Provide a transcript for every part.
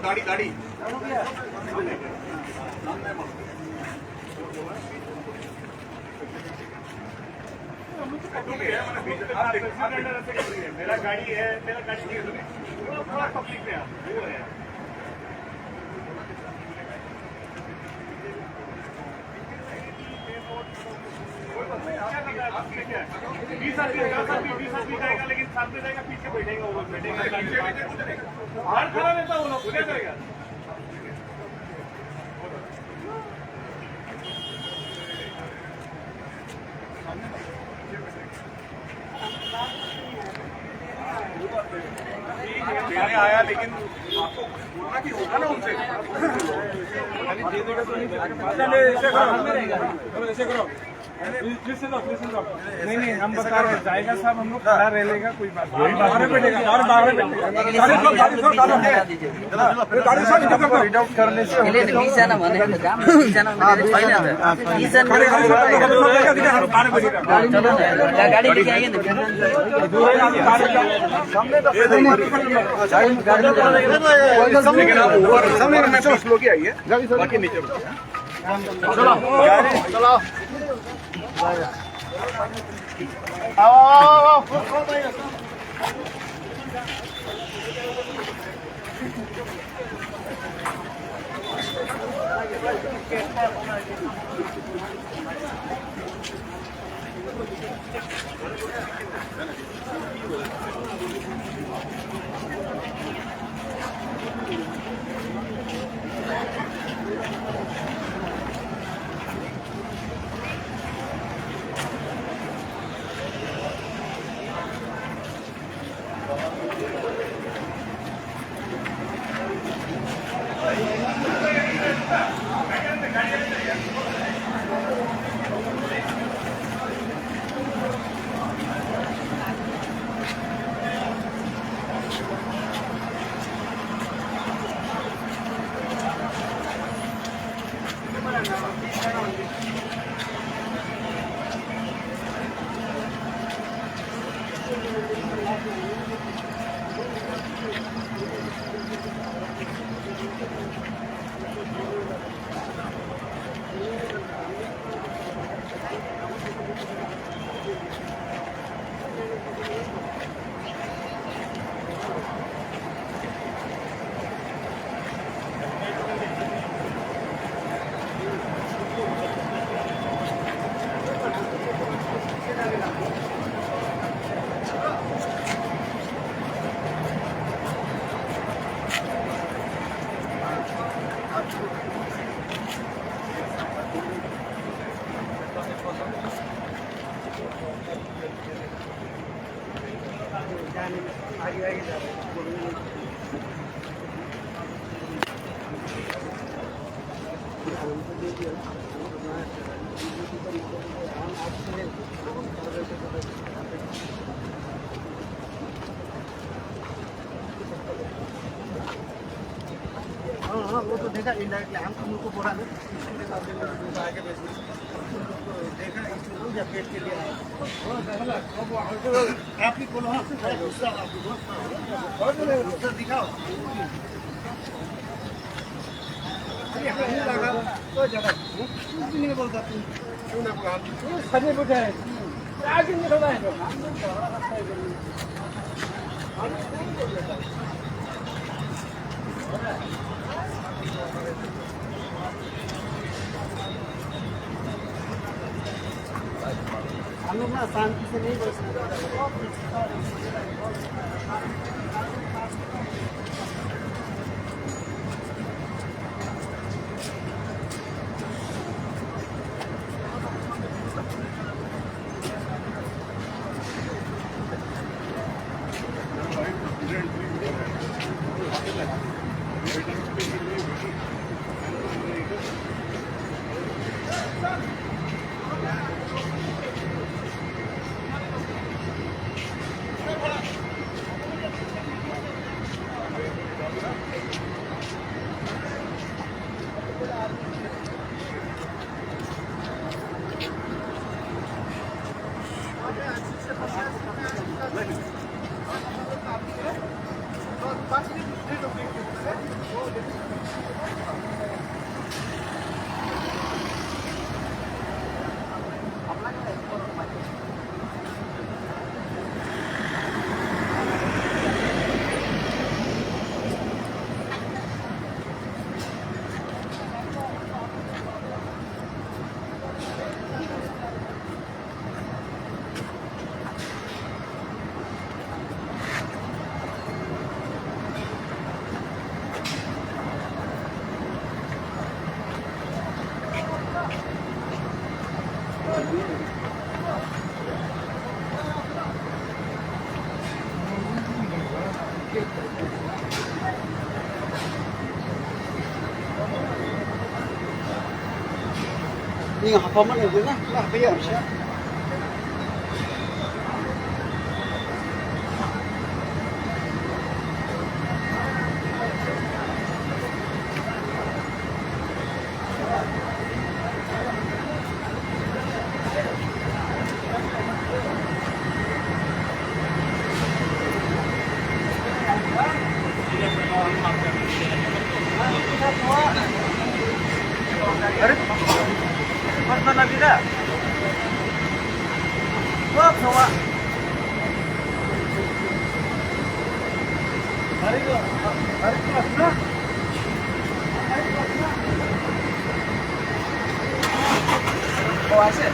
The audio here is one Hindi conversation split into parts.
गाड़ी गाड़ी मेरा गाड़ी है, मेरा गाड़ी नहीं है, पूरा पब्लिक में वो है। बीस आदमी जाएगा, लेकिन सामने जाएगा, पीछे बैठेगा, वो बैठेगा बाहर खड़ा रहता वो लोग क्या करेगा। मैंने आया लेकिन आपको बोलना भी होगा ना उनसे। ऐसे करो नहीं हम बता रहे जाएगा साहब, हम लोग खड़ा रह लेगा, कोई बात नहीं, बाहर बैठेगा और बाहर बैठेगा। आउट करने से गाड़ी लेके आइए आइए, बाकी नीचे चलो आओ हाँ वो तो देखा इनडायरेक्टली, हम लोग को बोला देखा जब पेट के लिए आप ही बोलो दिखाओ नहीं बोलता तू क्यों ना बोला सभी बुझे आगे नहीं होता है हम लोग ना शांति से नहीं बोल सकते। 你好好嘛，那个那不要钱。अरे पता ना बिना वो सवा अरे ना ओ ऐसे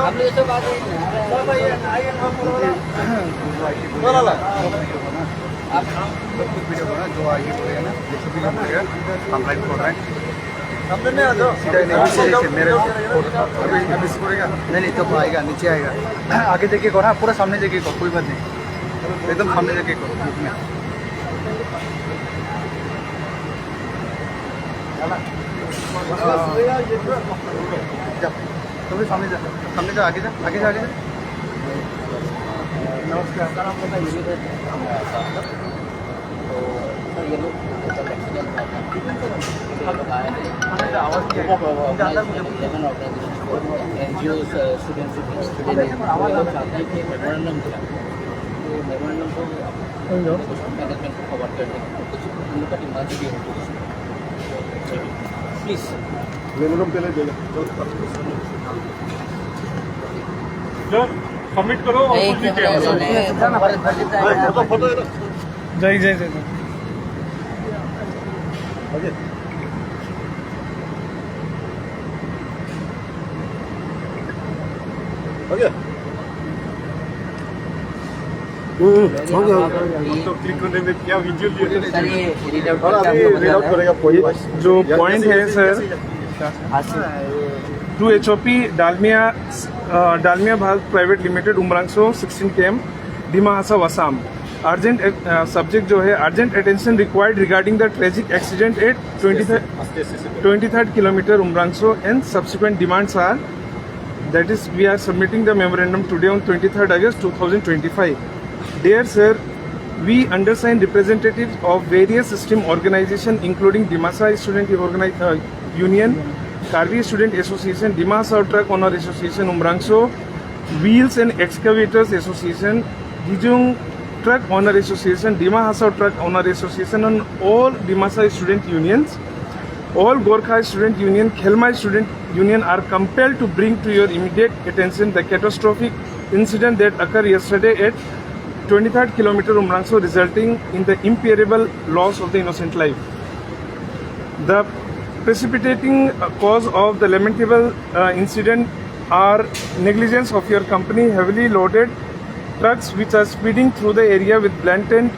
आपले तो बात आप वीडियो बना जो आगे बोलेगा ना जैसे भी हम बोलेगा हम लाइव कर रहे हैं सामने में आ जाओ सीधा नीचे देखिए मेरे अभी मिस करेगा नहीं तो आएगा नीचे आएगा आगे देखिए करो हाँ पूरा सामने देखिए करो कोई बात नहीं एकदम सामने देखिए करो तो भी सामने जा आगे जा नमस्कार। सर हम लोग का यूनिट है तो सर ये लोग NGO स्टूडेंट्स चाहते हैं कि मेमोरेंडम दिया तो मेमोरेंडम को मैनेजमेंट को कवर कर दें कुछ उन लोग का डिमांड भी है प्लीज़ सबमिट करो और कुछ नीचे आओ। जय जय जय तो क्लिक करने में क्या विजुअल सर ये रीड आउट करेगा जो पॉइंट है sir, to HOP Dalmia Bharat private limited Umrangso 16 km Dima Hasao Assam. Urgent subject जो है, urgent attention required regarding the tragic accident at 23rd kilometre Umrangso and subsequent demands are that is we are submitting the memorandum today on 23rd August 2025. Dear sir, we undersigned representatives of various STEM organizations including Dimasa Student Union, Karvi Student Association, Dimasa Truck Owner Association Umrangso, Wheels and Excavators Association, Gijung Truck Owner Association, Dima Hasao Truck Owner Association and all Dimasa Student Unions. All Gorkha Student Union, Khelmai Student Union are compelled to bring to your immediate attention the catastrophic incident that occurred yesterday at 23rd kilometer Umrangso, resulting in the irreparable loss of the innocent life. The precipitating cause of the lamentable incident are negligence of your company, heavily loaded trucks which are speeding through the area with blatant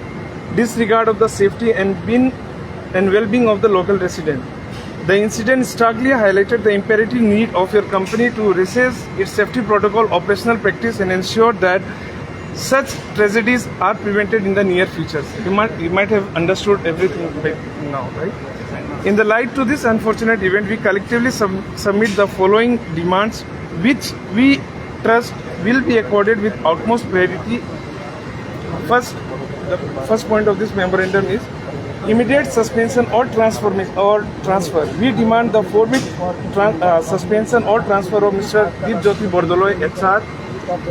disregard of the safety and well-being of the local resident. The incident starkly highlighted the imperative need of your company to reassess its safety protocol, operational practice and ensure that such tragedies are prevented in the near future. You might have understood everything by now, right? In the light to this unfortunate event, we collectively submit the following demands which we trust will be accorded with utmost priority. The first point of this memorandum is immediate suspension or transfer. We demand the forthwith suspension or transfer of Mr. Deep Jyoti Bordoloi, HR,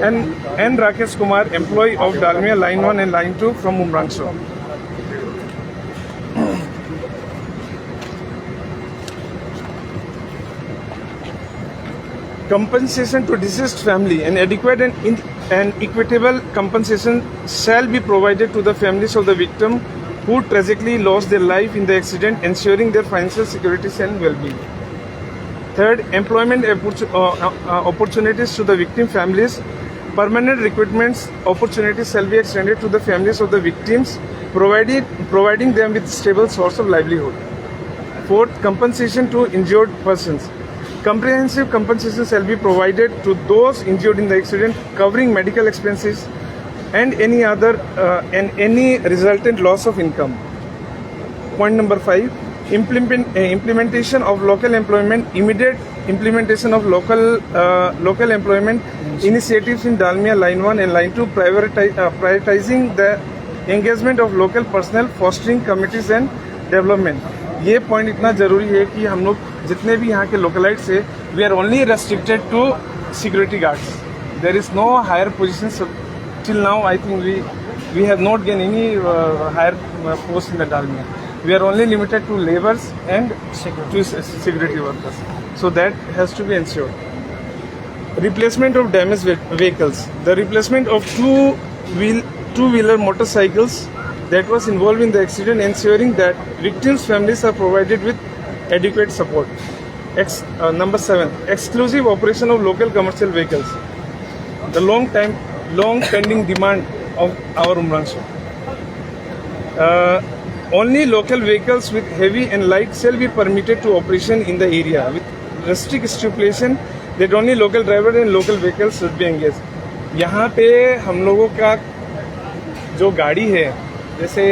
and N. Rakesh Kumar, employee of Dalmia Line 1 and Line 2 from Umrangso. Compensation to deceased family and adequate and equitable compensation shall be provided to the families of the victim who tragically lost their life in the accident, ensuring their financial security and well-being. Third, employment opportunities to the victim families. Permanent recruitment opportunities shall be extended to the families of the victims, providing them with stable source of livelihood. Fourth, compensation to injured persons. Comprehensive compensation shall be provided to those injured in the accident, covering medical expenses and any resultant loss of income. Point number 5, implementation of local employment, immediate implementation of local employment initiatives in Dalmia Line 1 and Line 2, prioritizing the engagement of local personnel, fostering committees and development. ये पॉइंट इतना ज़रूरी है कि हम लोग जितने भी यहाँ के लोकलाइट्स है, we are only restricted to security guards. There is no higher position till now. I think we have not gained any higher post in the Dalmia. We are only limited to laborers and security workers. So that has to be ensured. Replacement of damaged vehicles. The replacement of two-wheeler motorcycles that was involved in the accident, ensuring that victims' families are provided with adequate support. Number 7, exclusive operation of local commercial vehicles. The long pending demand of our Umrangso. Only local vehicles with heavy and light shall be permitted to operation in the area with strict stipulation that only local driver and local vehicles should be engaged. यहाँ पे हम लोगों का जो गाड़ी है, जैसे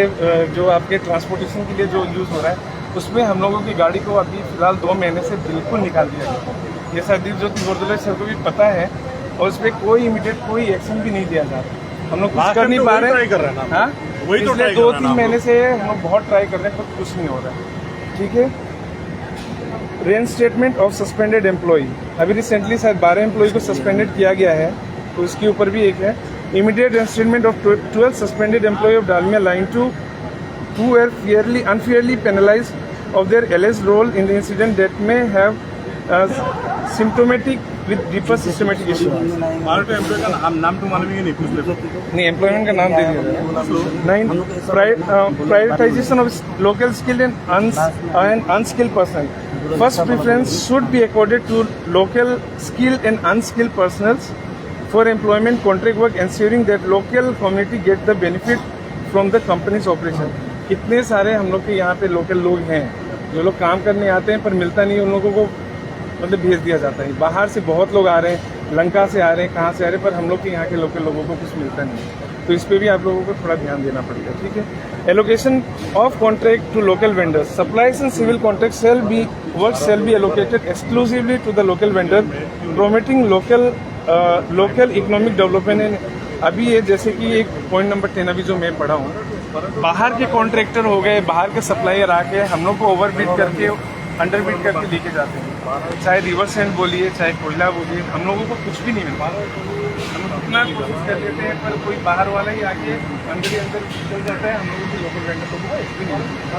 जो आपके ट्रांसपोर्टेशन के लिए जो यूज़ हो रहा है, उसमें हम लोगों की गाड़ी को अभी फिलहाल 2 महीने से बिल्कुल निकाल दिया गया. ये शायद दीप ज्योति बोरदोलाई सर को भी पता है और उस पर कोई इमीडिएट कोई एक्शन भी नहीं लिया जा रहा. हम लोग कुछ Last कर time नहीं तो पा वही रहे try कर रहे हैं ना। हाँ वही तो पिछले try कर रहे हैं 2-3 ना हम महीने लोग। से हम लोग बहुत ट्राई कर रहे हैं पर कुछ नहीं हो रहा है। ठीक है, रेइंस्टेटमेंट ऑफ सस्पेंडेड एम्प्लॉई, अभी रिसेंटली शायद 12 एम्प्लॉई को सस्पेंडेड किया गया है, तो इसके ऊपर भी एक है। Immediate reinstatement of 12 suspended employee of Dalmia line 2 who were unfairly penalized of their alleged role in the incident that may have symptomatic with deeper systematic issue. हमारे तो एम्प्लॉय का नाम तो मालूम ही नहीं पूछ लेते। नहीं, एम्प्लॉयमेंट का नाम दे दिया। 9 prioritization of local skilled and unskilled person, first preference should be accorded to local skilled and unskilled personnels for employment contract work, ensuring that local community get the benefit from the company's operation. कितने सारे हम लोग के यहाँ पे लोकल लोग हैं जो लोग काम करने आते हैं पर मिलता नहीं, उन लोगों को मतलब भेज दिया जाता है। बाहर से बहुत लोग आ रहे हैं, लंका से आ रहे हैं, कहाँ से आ रहे हैं, पर हम लोग के यहाँ के लोकल लोगों को कुछ मिलता नहीं। तो इस पे भी आप लोगों को थोड़ा ध्यान देना पड़ेगा। ठीक है, allocation of contract to local vendors, supplies and civil contract shall be allocated exclusively to the local vendor, promoting local economic development। अभी ये जैसे कि एक पॉइंट नंबर 10 अभी जो मैं पढ़ा हूँ, बाहर के कॉन्ट्रैक्टर हो गए, बाहर के सप्लायर आके हम लोग को ओवरबिड करके अंडरबिड करके लेके जाते हैं, चाहे रिवर सैंड बोलिए चाहे कोयला बोलिए, हम लोगों को कुछ भी नहीं मिलता। हम लोग कितना कोशिश कर लेते हैं पर कोई बाहर वाला ही आके अंदर ही अंदर चल जाता है, हम लोगों को लोकल वेंडर को कुछ भी नहीं मिलता।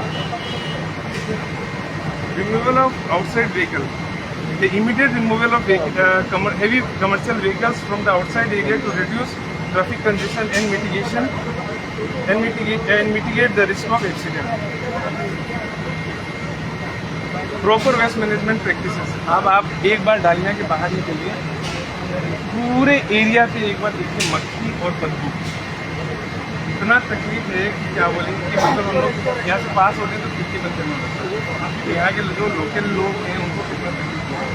Removal of outside vehicle, the immediate removal of heavy commercial vehicles from the outside area to reduce traffic congestion and mitigate the risk of accident. Proper waste management practices, अब आप एक बार डालिया के बाहर निकलिए, पूरे एरिया पे एक बार देखिए मक्खी और बदबू, इतना तकलीफ है कि क्या बोलेंगे कि मतलब हम लोग यहाँ से पास होते हैं तो खिड़की बंद करना पड़ता है। यहाँ के जो लोकल लोग हैं उनको कितना तकलीफ है,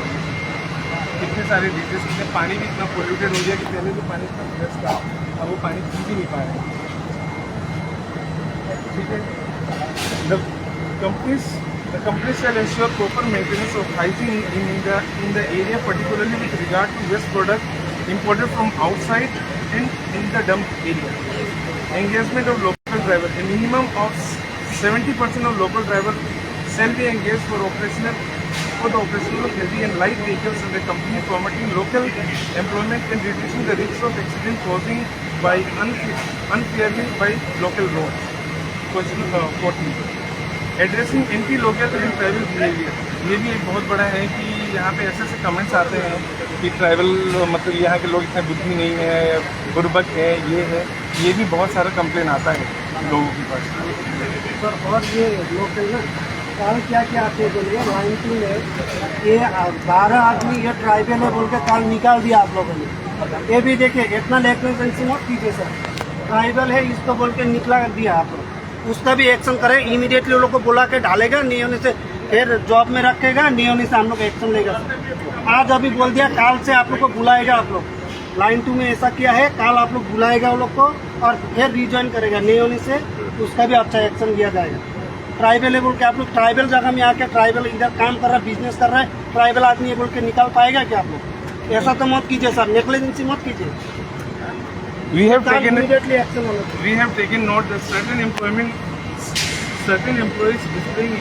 कितने सारे डिजीज, कितने पानी भी इतना पोल्यूटेड हो गया कि पहले जो पानी इतना फ्रेश था अब वो पानी पी भी नहीं पा रहे हैं। ठीक है, the companies shall ensure proper maintenance of hygiene in the area, particularly with regard to waste product imported from outside and in the dump area. Engagement of local driver, a minimum of 70% of local drivers shall be engaged for the operational of heavy and light vehicles in the company, promoting local employment and reducing the risk of accident causing by unfairly by local roads. Question 14. Addressing anti-local and tribal behavior, ये भी एक बहुत बड़ा है कि यहाँ पे ऐसे ऐसे कमेंट्स आते हैं कि ट्राइबल मतलब यहाँ के लोग इतने बुद्धि नहीं है, गुर्बत है, ये है, ये भी बहुत सारा कंप्लेन आता है लोगों के पास। सर और ये लोकल ना कल क्या क्या आते हैं बोलिए, लाइन 2 में ये 12 आदमी ये ट्राइबल है बोल के कल निकाल दिया आप लोगों ने। ये भी देखिए इतना नेग्लिजेंसी मत कीजिए सर, ट्राइबल है इसको बोल के निकला दिया आप लोग, उसका भी एक्शन करें इमीडिएटली। लोग को बुला के डालेगा, नहीं होने से फिर जॉब में रखेगा, नहीं होने से हम लोग एक्शन लेगा। आज अभी बोल दिया काल से आप लोग को बुलाएगा, आप लोग लाइन 2 में ऐसा किया है, काल आप लोग बुलाएगा वो लोग को और फिर रिज्वाइन करेगा, नहीं होने से उसका भी अच्छा एक्शन लिया जाएगा। ट्राइबल है बोल के आप लोग ट्राइबल जगह में आके ट्राइबल इधर काम कर रहा है, बिजनेस कर रहा है, ट्राइबल आदमी बोल के निकाल पाएगा क्या आप लोग? ऐसा तो मत कीजिए सर, नेग्लिजेंसी मत कीजिए। We have taken immediately action होना चाहिए। we have taken note that certain employees displaying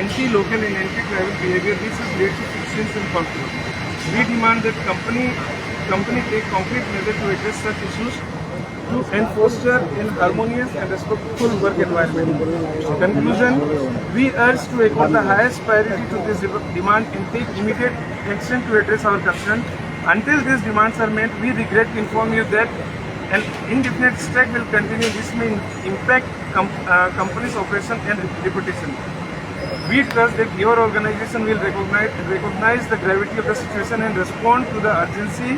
anti-local and anti-tribal behavior. This has led to frictions and conflict. We demand that company take concrete measures to address such issues and foster an harmonious and respectful work environment. Conclusion: we urge to accord the highest priority to this demand and take immediate action to address our concern. Until these demands are met, we regret to inform you that an indefinite strike will continue. This may impact company's operation and reputation. We trust that your organization will recognize the gravity of the situation and respond to the urgency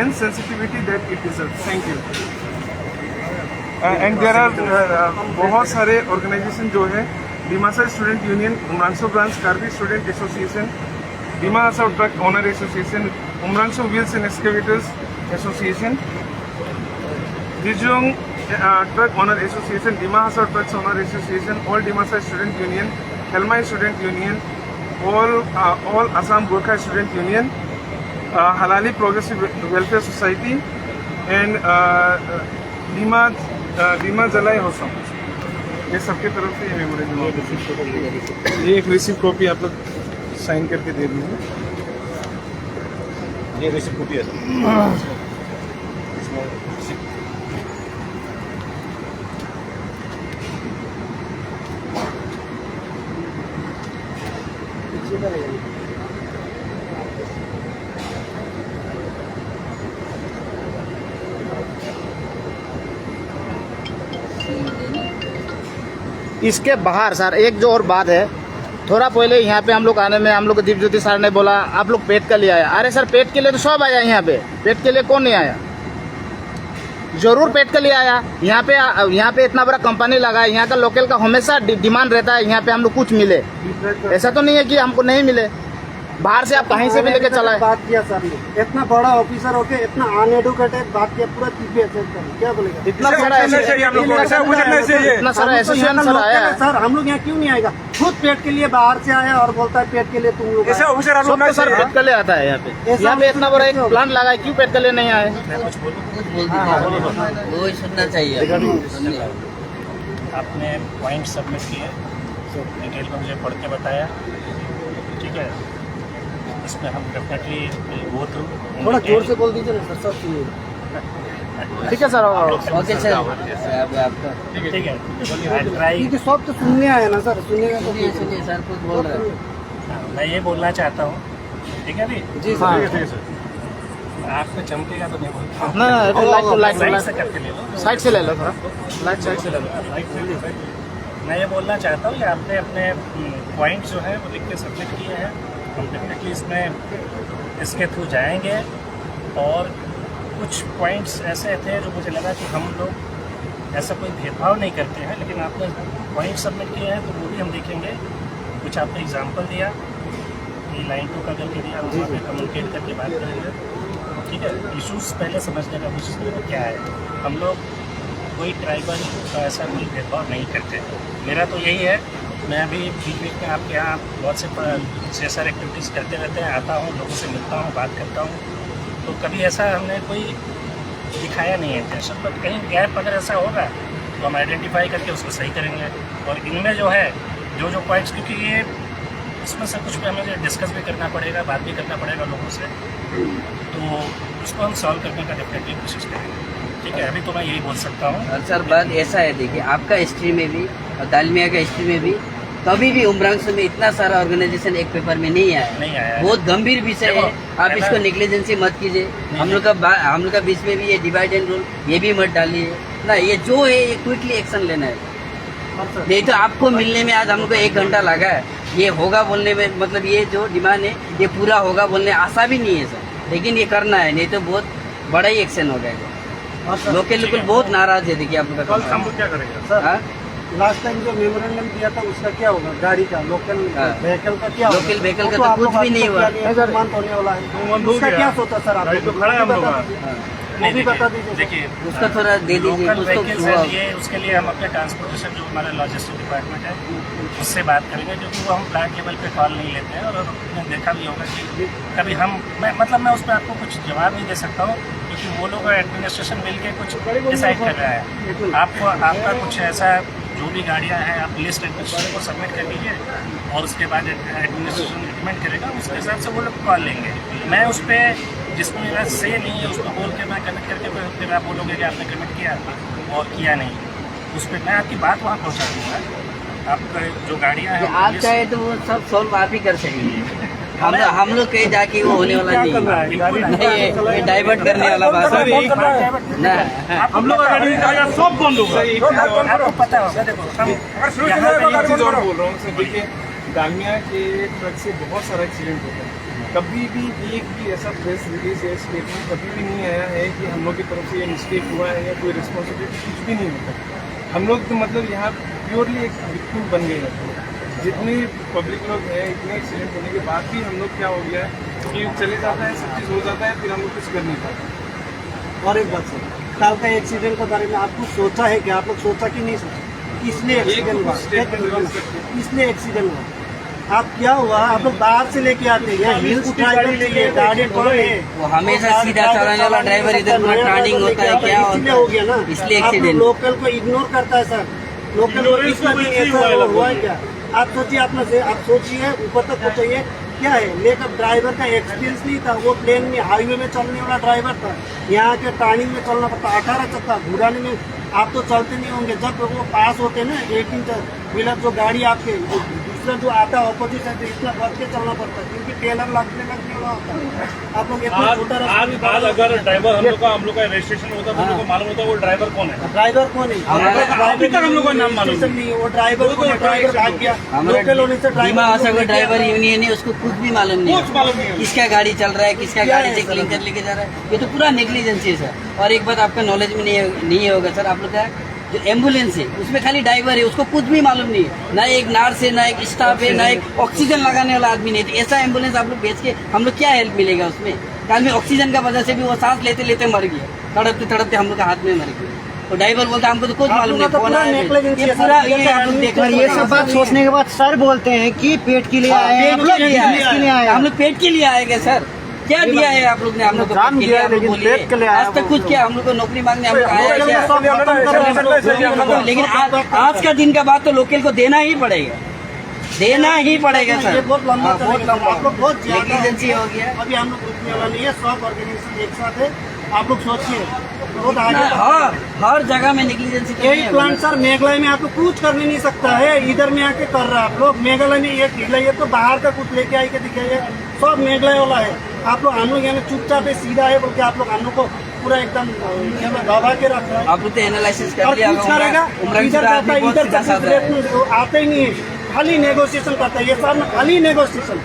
and sensitivity that it deserves. Thank you. And there are बहुत सारे organization जो है, Dimasa student union, Umrangso branch, Karbi student association, Dima Hasao truck owner association, Umrangso wheels and excavators association, Dijong Truck Owner Association, Dima Hasao Trucks Owner Association, All Dimasa Student Union, Helmai Student Union, all Assam Gorkha Student Union, Halali Progressive Welfare Society, and बीमा जलाए होसम, ये सबके तरफ से ये मेमोरेंडम। ये एक रिसिप्ट कॉपी आप लोग साइन करके दे दीजिए। ये रिसिप्ट कॉपी है इसके बाहर सर एक जो और बात है, थोड़ा पहले यहाँ पे हम लोग आने में हम लोग को दीप ज्योति सर ने बोला आप लोग पेट के लिए आया। अरे सर पेट के लिए तो सब आया, यहाँ पे पेट के लिए कौन नहीं आया? जरूर पेट के लिए आया। यहाँ पे इतना बड़ा कंपनी लगा है, यहाँ का लोकल का हमेशा डिमांड रहता है यहाँ पे हम लोग कुछ मिले। ऐसा तो नहीं है कि हमको नहीं मिले, बाहर से आप कहीं से भी लेके चलाए। बात किया सर ने, इतना बड़ा ऑफिसर होके इतना अनएडुकेटेड बात किया, पूरा क्या बोलेगा? इतना सारा एसोसिएशन सर आया है। सर हम लोग यहाँ क्यों नहीं आएगा? खुद पेट के लिए बाहर से आया और बोलता है पेट के लिए तुम लोग आए। सब तो सर पेट के लिए आता है यहाँ पे। यहाँ पे इतना बड़ा एक प्लांट लगा है, क्यों पेट के लिए नहीं आए? वो ही सुनना चाहिए। आपने पॉइंट सबमिट किए, डिटेल में मुझे पढ़ के बताया, ठीक है। इसमें हम डेफिनेटली गो थ्रू। थोड़ा जोर से बोल दीजिए ना सर, सब सुनिए। ठीक है सर, ओके सर, आपका ठीक है। I try. क्योंकि सब तो सुनने आया ना सर, सुनने का तो सुनिए सर कुछ बोल रहे हैं। मैं ये बोलना चाहता हूँ, ठीक है भी। जी हाँ। आँख में चमकेगा तो नहीं बोलता। ना साइड से करके ले लो, साइड से ले लो थोड़ा, लाइट साइड से ले लो। मैं ये बोलना चाहता हूँ कि आपने अपने पॉइंट जो है वो लिख के सबमिट किए हैं। हम डेफिनेटली इसमें इसके थ्रू जाएंगे, और कुछ पॉइंट्स ऐसे थे जो मुझे लगा कि हम लोग ऐसा कोई भेदभाव नहीं करते हैं, लेकिन आपने पॉइंट सबमिट किए हैं तो वो भी हम देखेंगे। कुछ आपने एग्जांपल दिया कि लाइन 2 का करके दिया, हम वहाँ पे कम्युनिकेट करके बात करेंगे, ठीक है। इशूज़ पहले समझने का कोशिश करें क्या है। हम लोग कोई ट्राइबल का ऐसा कोई भेदभाव नहीं करते। मेरा तो यही है, मैं अभी बीच बीच में आपके यहाँ बहुत से CSR एक्टिविटीज़ करते रहते हैं, आता हूँ, लोगों से मिलता हूँ, बात करता हूँ, तो कभी ऐसा हमने कोई दिखाया नहीं है टेंशन। बट कहीं गैप अगर ऐसा होगा तो हम आइडेंटिफाई करके उसको सही करेंगे। और इनमें जो है जो पॉइंट्स, क्योंकि ये इसमें से कुछ भी हमें डिस्कस भी करना पड़ेगा, बात भी करना पड़ेगा लोगों से, तो उसको हम सॉल्व करने का डेफिनेटली कोशिश करेंगे, ठीक है। अभी तो मैं यही बोल सकता हूँ। सर बात ऐसा है, देखिए आपका हिस्ट्री में भी और दालमिया का हिस्ट्री में भी कभी भी उम्रांग में इतना सारा ऑर्गेनाइजेशन एक पेपर में नहीं आया। बहुत गंभीर विषय है, आप इसको नेग्लिजेंसी मत कीजिए। हम लोग का बीच में भी ये डिवाइड एंड रूल ये भी मत डालिए ना। ये जो है ये क्विकली एक्शन लेना है, नहीं तो आपको मिलने में आज हमको 1 घंटा लगा है। ये होगा बोलने में, मतलब ये जो डिमांड है ये पूरा होगा बोलने आशा भी नहीं है सर, लेकिन ये करना है, नहीं तो बहुत बड़ा ही एक्शन हो जाएगा। लोकल बहुत नाराज है। देखिए आप लोग हम लोग क्या करेंगे सर, लास्ट टाइम जो मेमोरेंडम दिया था उसका क्या होगा? गाड़ी का, लोकल व्हीकल का क्या होगा? लोकल व्हीकल का तो कुछ भी नहीं हुआ। निर्माण होने वाला है, उसका क्या सोचा सर आप? तो खड़ा है हम लोग। वो भी बता दीजिए। देखिए उसका थोड़ा दे दीजिए लोकल कुछ व्हीकल्स तो। है ये, उसके लिए हम अपने ट्रांसपोर्टेशन जो हमारा लॉजिस्टिक डिपार्टमेंट है उससे बात करेंगे, क्योंकि वो हम प्लांट लेवल पे कॉल नहीं लेते हैं। और आपने देखा भी होगा कि कभी मैं उस पर आपको कुछ जवाब नहीं दे सकता हूँ, क्योंकि वो लोग एडमिनिस्ट्रेशन मिल के कुछ डिसाइड कर रहा है। आपका कुछ ऐसा जो भी गाड़ियाँ हैं आप लिस्ट एडमिनिस्ट्रेशन को सबमिट कर दीजिए, और उसके बाद एडमिनिस्ट्रेशन रिकमेंड करेगा, उसके हिसाब से वो लोग कॉल लेंगे। मैं उस पर जिसमें मेरा से नहीं है उसको बोल के मैं कनेक्ट करके फिर आप बोलोगे कि आपने कमेंट किया और किया नहीं, उस पर मैं आपकी बात वहाँ पहुँचा दूँगा। आपका जो गाड़ियाँ हैं आप चाहे तो वो सब सॉल्व आप ही कर सकेंगे। हम लोग कहीं जाके वो होने वाला नहीं, ये डाइवर्ट करने वाला बात है। हम लोग सब बंद होगा, आपको पता होगा। देखो हम यहाँ पे एक चीज़ और बोल रहा हूँ सर, देखिए दालमिया के ट्रक से बहुत सारा एक्सीडेंट होता है। कभी भी एक भी ऐसा प्रेस रिलीज या स्टेटमेंट कभी भी नहीं आया है कि हम लोग की तरफ से ये मिस्टेक हुआ है या कोई रिस्पॉन्सिबिलिटी, कुछ भी नहीं होता। हम लोग तो मतलब यहाँ प्योरली एक विक्टिम बन गए हैं। जितने पब्लिक लोग हैं, इतने एक्सीडेंट होने के बाद भी हम लोग क्या हो गया है कि चले जाता है, सब चीज़ हो जाता है, फिर हम लोग कुछ कर नहीं पाते। और एक बात सर, कल का एक्सीडेंट के बारे में आपको सोचा है कि आप लोग सोचा कि नहीं सोचा? इसलिए एक्सीडेंट हुआ, इसलिए एक्सीडेंट हुआ। आप क्या हुआ, आप लोग बाहर से लेके आते हैं, हिल्स ड्राइवर चाहिए, गाड़ी कौन है वो हमेशा सीधा चलाने वाला ड्राइवर इधर पूरा टर्निंग होता है, क्या इसलिए होता हो गया ना, है, इसलिए आप लोग एक्सीडेंट। लोकल को इग्नोर करता है सर, लोकल को इसमें भी ऐसा हुआ है क्या? आप सोचिए, आप सोचिए ऊपर तक पहुंचाइए, क्या है लेकर ड्राइवर का एक्सपीरियंस नहीं था, वो प्लेन में हाईवे में चलने वाला ड्राइवर था, यहाँ के टर्निंग में चलना पड़ता, 18 चक्का घुराने में आप तो चलते नहीं होंगे, जब वो पास होते हैं ना 18 व्हीलर जो गाड़ी आपके दूसरा जो आता है ऑपोजिट साइड से, इतना बढ़ के चलना पड़ता है क्योंकि टेलर लगने वाला होता है। आप लोग इतना छोटा आज अगर ड्राइवर हम लोग का रजिस्ट्रेशन होता तो हम लोग को मालूम होता वो ड्राइवर कौन है। ड्राइवर कौन है, अभी तक हम लोग का नाम मालूम नहीं, वो ड्राइवर को ड्राइवर भाग गया, लोकल होने से बीमा आशा ड्राइवर ड्राइवर यूनियन है, उसको कुछ भी मालूम नहीं कुछ मालूम नहीं है है। किसका गाड़ी चल रहा है, किसका क्या गाड़ी है से सर? क्लीन कर लेके जा रहा है, ये तो पूरा नेग्लिजेंसी है सर। और एक बात आपका नॉलेज में नहीं होगा सर, आप लोग का जो एम्बुलेंस है उसमें खाली ड्राइवर है, उसको कुछ भी मालूम नहीं है, ना एक नर्स है, ना एक स्टाफ है, ना एक ऑक्सीजन लगाने वाला आदमी नहीं है। तो ऐसा एम्बुलेंस आप लोग भेज के हम लोग क्या हेल्प मिलेगा उसमें? कल में ऑक्सीजन का वजह से भी वो सांस लेते लेते मर गया, तड़पते हम लोग के हाथ में मर गया। तो ड्राइवर बोलता हमको तो कुछ मालूम नहीं, फोन आया negligence ये है पूरा सर, ये आप लोग देख सर, ये सब बात सोचने के बाद सर बोलते हैं कि पेट के लिए आए हैं, पेट के लिए आए business के लिए आए हैं। हम हैं। लोग पेट के लिए आएंगे सर, क्या दिया है आप लोग ने हम लोग को? जान पेट के लिए दिया है, आप लोग लेकिन बोलिए। पेट के लिए आया आज तक कुछ क्या हम लोग को नौकरी मांगने हम लोग आया है क्या? लेकिन आज का दिन का बात तो लोकल को देना ही पड़ेगा, देना ही पड़ेगा ये सर। बहुत लंबा हाँ, बहुत चलेगा। लंबा। आप लोग बहुत ज्यादा नेग्लिजेंसी हो गया। अभी हम लोग रुकने वाला नहीं है, सब ऑर्गेनाइजेशन एक साथ है, आप लोग सोचिए बहुत आगे हर जगह में नेग्लिजेंसी तो नहीं यही है प्लांट सर मेघालय में आप लोग कुछ करने नहीं सकता है, इधर में आके कर रहा है आप लोग। मेघालय में एक हिला, ये तो बाहर का कुछ लेके आई के दिखाइए, सब मेघालय वाला है। आप लोग हम लोग यहाँ चुपचाप है, सीधा है बोल के आप लोग हम लोग को पूरा एकदम दबा के रख रहा है। आप लोग तो एनालिसिस कर और लिया कुछ करेगा, उम्र इधर जाता है, इधर सीधा साधा है। तक आते ही नहीं है, खाली नेगोशिएशन करता है ये सर में, खाली नेगोशिएशन।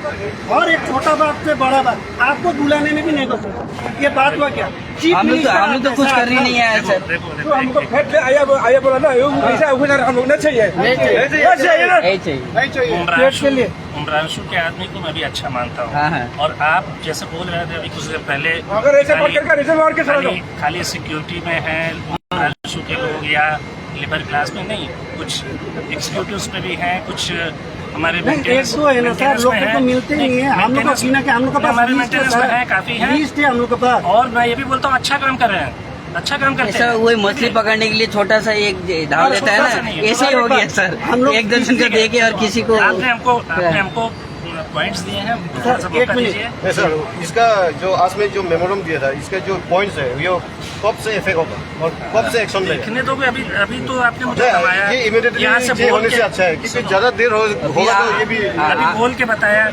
और एक छोटा बात से बड़ा बात आपको बुलाने में भी नेगोशिएशन, ये बात हुआ क्या? चीफ हम लोग तो कुछ कर ही नहीं आया सर। तो हमको फेट ले आया बोला ना ऐसा हम लोग नहीं चाहिए ना। यही चाहिए। उमरांशु के आदमी को मैं भी अच्छा मानता हाँ, हूँ। हाँ। और आप जैसे बोल रहे थे अभी कुछ देर पहले, अगर ऐसे पकड़ कर और के साथ खाली सिक्योरिटी में है उमरांशु के लोग या लेबर क्लास में नहीं, कुछ एग्जीक्यूटिव्स में भी हैं, कुछ हमारे एक तो है ना सर, लोग तो मिलते नहीं है, हम लोग का कि हम लोग के हमारे पास मेंटेनेंस में है, काफी है। लिस्ट है हम लोग के पास। और मैं ये भी बोलता हूँ अच्छा काम कर रहे हैं, अच्छा काम करते ऐसा हैं। वही मछली पकड़ने के लिए छोटा सा एक ढाल देता छोटा सा है नहीं ना, है। ऐसे ही हो गया सर। हम लोग एक दर्जन को दे के और किसी को आपने हमको पॉइंट्स दिए हैं, थोड़ा सा एक मौका मिनट। दीजिए। नहीं सर, इसका जो आज में जो मेमोरम दिया था, इसका जो पॉइंट्स है ये कब से इफेक्ट होगा और कब से एक्शन लेगा? देखने तो अभी तो आपने मुझे बताया, ये इमीडिएटली यहाँ से ये बोल होने के- से अच्छा है, क्योंकि ज्यादा देर होगा तो ये भी अभी बोल के बताया।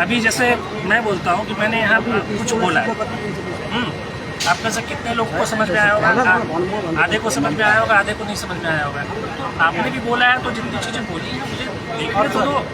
अभी जैसे मैं बोलता हूँ कि मैंने यहाँ कुछ बोला है, आप में से कितने लोगों को समझ में आया होगा? आधे को समझ में आया होगा, आधे को नहीं समझ में आया होगा। आपने भी बोला है तो जितनी चीजें बोली हैं मुझे देखने तो दो,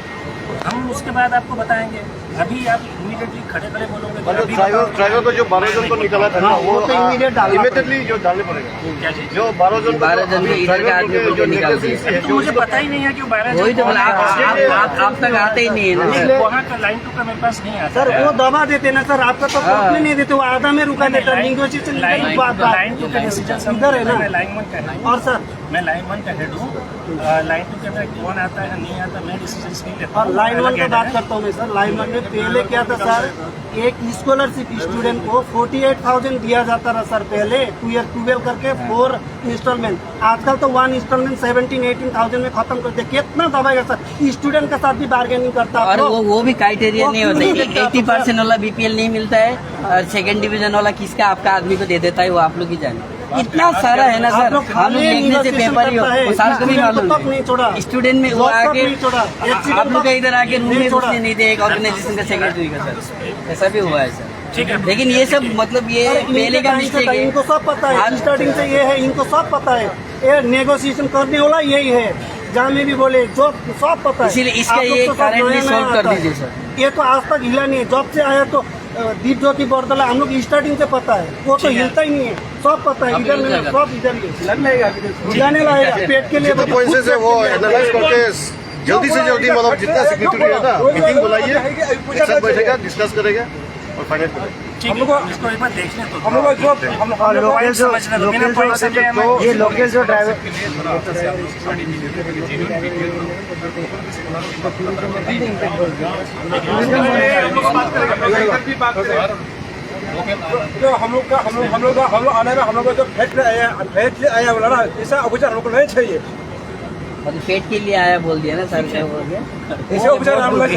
हम उसके बाद आपको बताएंगे। अभी आप इमीडिएटली खड़े बोलोगे तो मतलब अभी ड्राइवर को जो 12 जन को निकाला था ना, वो तो immediate डालना इमीडिएटली जो डालने पड़ेगा। क्या चीज? जो 12 जन 12 जन को इधर का आदमी को जो निकाल दिया। तो मुझे पता ही नहीं है कि 12 वही तो बोला, आप तक आते ही नहीं है ना। वहाँ का लाइन टू का मेरे पास नहीं आता सर है। वो दबा देते ना सर, आपका तो पहुंचने नहीं देते, वो आधा में रुका देता, नेगोशिएशन लाइन टू का डिसीजन इधर है ना। मैं लाइन 1 का हेड और सर मैं लाइन 1 का हेड हूँ। लाइन 2 के अंदर कौन आता है नहीं आता, मैं डिसीजन नहीं लेता और हूँ। लाइन 1 अलग की head बात है। करता हूँ मैं सर। लाइन 1 में पहले क्या था सर, एक स्कॉलरशिप स्टूडेंट को 48,000 दिया जाता था सर पहले, 12 करके 4 इंस्टॉलमेंट। आजकल तो 1 इंस्टॉलमेंट 17-18,000 में खत्म कर दे। कितना दबाएगा सर? स्टूडेंट के साथ भी बार्गेनिंग करता है और वो भी क्राइटेरिया नहीं होता, वो क्यों नहीं 80% वाला बीपीएल नहीं मिलता है और सेकंड डिवीजन वाला किसका आपका आदमी को दे देता है, वो आप लोग ही जाने। इतना सारा है ना आप सर, लोग हम लोग देखने से पेपर ही हो, वो साल को भी मालूम तक नहीं छोड़ा, स्टूडेंट में वो जॉब तक आके नहीं छोड़ा, आप लोग का इधर आके रूम में नहीं छोड़ा। घुसने नहीं दे, एक ऑर्गेनाइजेशन का सेक्रेटरी का सर, ऐसा भी हुआ है सर। ठीक है। लेकिन ये सब मतलब ये पहले का मिस्टेक है। इनको सब पता है, आज- स्टार्टिंग से ये है, इनको सब पता है। ये नेगोशिएशन करने वाला यही है, जहाँ में भी बोले जो सब पता है। इसीलिए इसका आप लोग ये तो सब currently नया-नया solve कर आता है। दीजिए सर। ये तो आज तक हिला नहीं है, जब से आया तो दीप ज्योति बरदला हम लोग स्टार्टिंग से पता है, वो तो हिलता ही नहीं है, सब पता है। इधर में सब इधर ही हिलाने लाएगा पेट के लिए। जितने पॉइंट्स है वो एनालाइज करके जल्दी से जल्दी मतलब जितना सिग्नेचर है ना, मीटिंग बुलाइए, एक साथ बैठेगा, डिस्कस करेगा और फाइनल करेगा। ठीक है, इसको एक बार देखने तो हम लोग जो हम लोकल जो ये लोकल जो ड्राइवर जो हम लोग आने में हम लोग जो फेट आया बोला ना, ऐसा उपचार हम लोग को नहीं चाहिए। मतलब पेट के लिए आया बोल दिया ना सर, क्या बोल गया? ऐसे उपचार हम लोग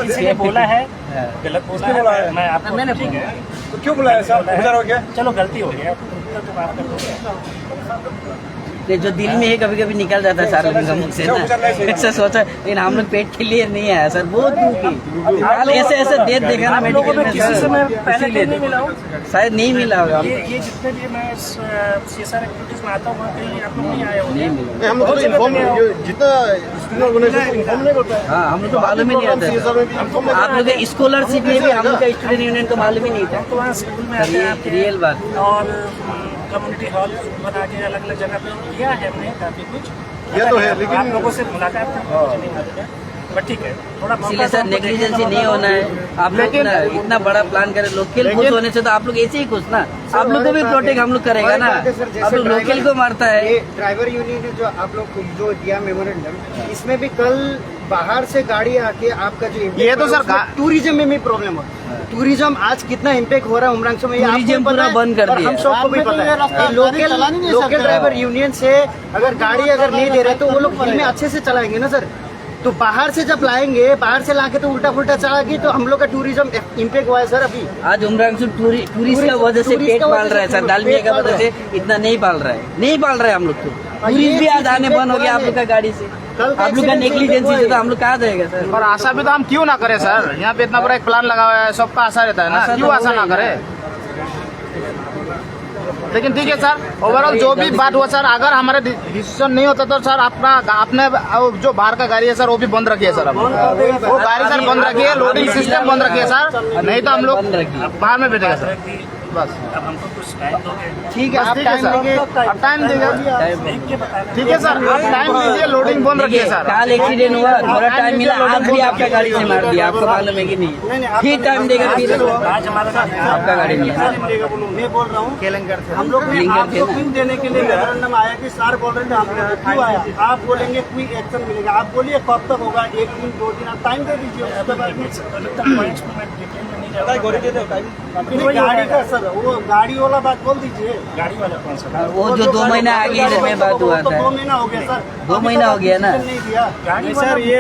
किसी ने बोला है गलत उसने बोला है। मैं आपको मैंने ठीक है, तो क्यों बुलाया सर? उपचार हो गया। चलो गलती हो गया तो बात कर लो। ये जो दिल में है कभी कभी निकल जाता है सार्वजनिक का मुख से ना, ऐसा सोचा। लेकिन हम लोग पेट के लिए नहीं आया सर, बहुत दुखी हाल, ऐसे ऐसे डेट देखा ना मेडिकल में किसी से मैं पहले इसीलिए नहीं मिला हूँ। शायद नहीं मिला होगा। ये जितने भी मैं CSR एक्टिविटीज में आता हूँ कहीं आप लोग नहीं आए होंगे। नहीं मिला। हम लोग तो इन्फॉर्म जितना स्टूडेंट ऑर्गेनाइजेशन इन्फॉर्म नहीं करता है। हाँ, हम लोग को मालूम ही नहीं रहता। आप लोग स्कॉलरशिप में भी हम लोग का स्टूडेंट यूनियन को मालूम ही नहीं था। तो वहाँ स्कूल में आते हैं आपके रियल बात। और कम्युनिटी हॉल बना के अलग अलग जगह पे किया है हमने काफी कुछ। ये तो है, लेकिन आप लोगों से मुलाकात मुझे नहीं मालूम है, बट ठीक है थोड़ा इसीलिए सर नेग्लिजेंसी नहीं होना है। आप लोग ना इतना बड़ा प्लान करें, लोकल खुश होने से तो आप लोग ऐसे ही खुश ना, आप लोग को भी प्रोटेक्ट हम लोग करेगा ना। आप लोग लोकल को मारता है। ये ड्राइवर यूनियन ने जो आप लोग जो दिया मेमोरेंडम, इसमें भी कल बाहर से गाड़ी आके आपका जो ये तो सर टूरिज्म में भी प्रॉब्लम हो। टूरिज्म आज कितना इम्पैक्ट हो रहा है उमरांचल में, ये आपको टूरिज्म पता पूरा है, बंद कर और दिया। हम सबको भी पता है। लोकल ड्राइवर यूनियन से अगर गाड़ी अगर नहीं दे रहे तो वो लोग फ्री में अच्छे से चलाएंगे ना सर। तो बाहर से जब लाएंगे, बाहर से लाके तो उल्टा पुल्टा चलाएगी तो हम लोग का टूरिज्म इम्पैक्ट हुआ है सर। अभी आज उमरांचल टूरिस्ट का वजह से पेट पाल रहा है सर, दालमिया का वजह से इतना नहीं पाल रहा है, नहीं पाल रहा है हम लोग तो। टूरिस्ट भी आज आने बंद हो गया आप लोग का गाड़ी से। आप लोग का नेग्लिजेंसी से तो हम लोग कहाँ जाएगा सर। और आशा भी तो हम क्यों ना करें सर, यहाँ पे इतना बड़ा एक प्लान लगा हुआ है, सबका आशा रहता है ना, आशा क्यों तो आशा ना होगा ही। करे। लेकिन ठीक है सर, ओवरऑल जो भी बात हुआ सर, अगर हमारा डिसीजन नहीं होता तो सर अपना आपने जो बाहर का गाड़ी है सर वो भी बंद रखिए सर। अब वो गाड़ी सर बंद रखिए, लोडिंग सिस्टम बंद रखिए सर, नहीं तो हम लोग बाहर में बैठेगा सर। बस अब हमको कुछ टाइम दोगे? ठीक है, आप ठीक है टाइम सर, देंगे, अब टाइम देगा। देख के बताना। ठीक है सर, आप टाइम दीजिए, लोडिंग बंद रखिए देखिए, सर। कल एक्सीडेंट हुआ, थोड़ा टाइम मिला, आज भी आपका गाड़ी से मार दिया, आपको मालूम है कि नहीं? फिर टाइम देगा, फिर आज हमारा आपका गाड़ी नहीं है। मैं बोल रहा हूँ हम लोग ने लिंगर थे आपको ना। क्यों देने के लिए मेमोरेंडम आया कि सर बोल रहे थे हम लोग क्यों आया? आप बोलेंगे कोई एक्शन मिलेगा, आप बोलिए कब तक होगा, 1 दिन 2 दिन, आप टाइम दे दीजिए। उसके बाद में गाड़ी का सर वो गाड़ी वाला बात बोल दीजिए। गाड़ी वाला कौन सा? वो जो 2 महीना आगे में बात हुआ तो था, 2 महीना हो गया सर, 2 महीना हो गया ना। नहीं दिया गाड़ी सर। ये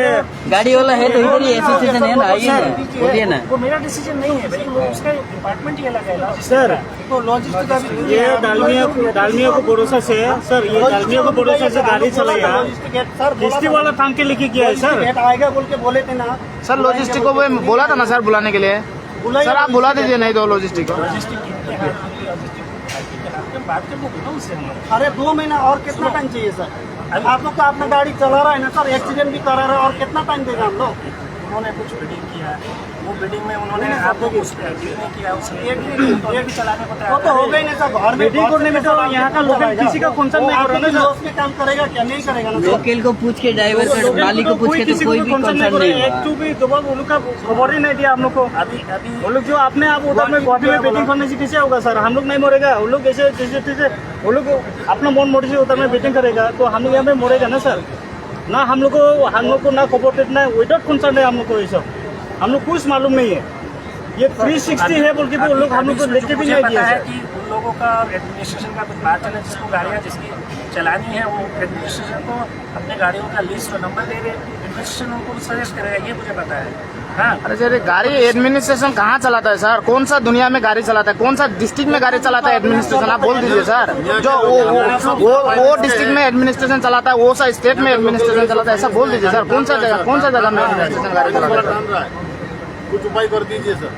गाड़ी वाला है तो इधर ही एसोसिएशन है ना, आइए ना, बोलिए ना। वो मेरा डिसीजन नहीं है भाई, वो उसका डिपार्टमेंट ही अलग है। सर तो लॉजिस्टिक का भी ये डालमिया को भरोसा से है सर, ये डालमिया को भरोसा से गाड़ी चलाएगा सर, हिस्ट्री वाला थाम के लेके किया है सर। आएगा बोल के बोले थे ना सर लॉजिस्टिक को वो बोला था ना सर बुलाने के लिए, सर आप बुला दीजिए, नहीं तो लॉजिस्टिक को। बात कर लो उससे हमारे। अरे 2 महीना और कितना टाइम चाहिए सर? आप लोग तो अपना गाड़ी चला रहा है ना सर, एक्सीडेंट भी करा रहा है, और कितना टाइम देगा हम लोग? उन्होंने कुछ बिडिंग किया, वो बिडिंग में उन्होंने आपको कुछ एग्री नहीं किया, उसने एक भी चलाने को वो तो हो गई नहीं सर, घर में करने में तो यहाँ का लोकल किसी का कंसर्न नहीं कर रहा है उसमें काम करेगा क्या नहीं करेगा ना। लोकल को पूछ के, ड्राइवर को, मालिक को पूछ के तो कोई भी कंसर्न नहीं एक होगा। टू भी दोबारा वो लोग का खबर ही नहीं दिया हम लोग को। अभी वो लोग जो आपने आप उधर में गुवाहाटी में बेटिंग करने से कैसे होगा सर? हम लोग नहीं मरेगा, वो लोग ऐसे जैसे वो लोग अपना मन मोटी से उधर में बेटिंग करेगा तो हम लोग यहाँ पे मरेगा ना सर। ना हम लोग को ना कोऑपरेट ना विदाउट कंसर्न है हम लोग को, ये सब हम लोग कुछ मालूम नहीं है। ये 360 है बोल के वो लोग हम लोग को लेके भी नहीं दिया है सर। कि उन लोगों का एडमिनिस्ट्रेशन का कुछ बात चले, जिसको गाड़ियाँ जिसकी चलानी है वो एडमिनिस्ट्रेशन को अपने गाड़ियों का लिस्ट और नंबर दे दे, एडमिनिस्ट्रेशन उनको सजेस्ट करेगा, ये मुझे पता है। हाँ अरे सर गाड़ी एडमिनिस्ट्रेशन कहाँ चलाता है सर? कौन सा दुनिया में गाड़ी चलाता है? कौन सा डिस्ट्रिक्ट में गाड़ी चलाता है एडमिनिस्ट्रेशन? आप बोल दीजिए सर। जो वो डिस्ट्रिक्ट में एडमिनिस्ट्रेशन चलाता है, वो सा स्टेट में एडमिनिस्ट्रेशन चलाता है, ऐसा बोल दीजिए सर। कौन सा जगह में एडमिनिस्ट्रेशन गाड़ी चलाता है? कुछ उपाय कर दीजिए सर।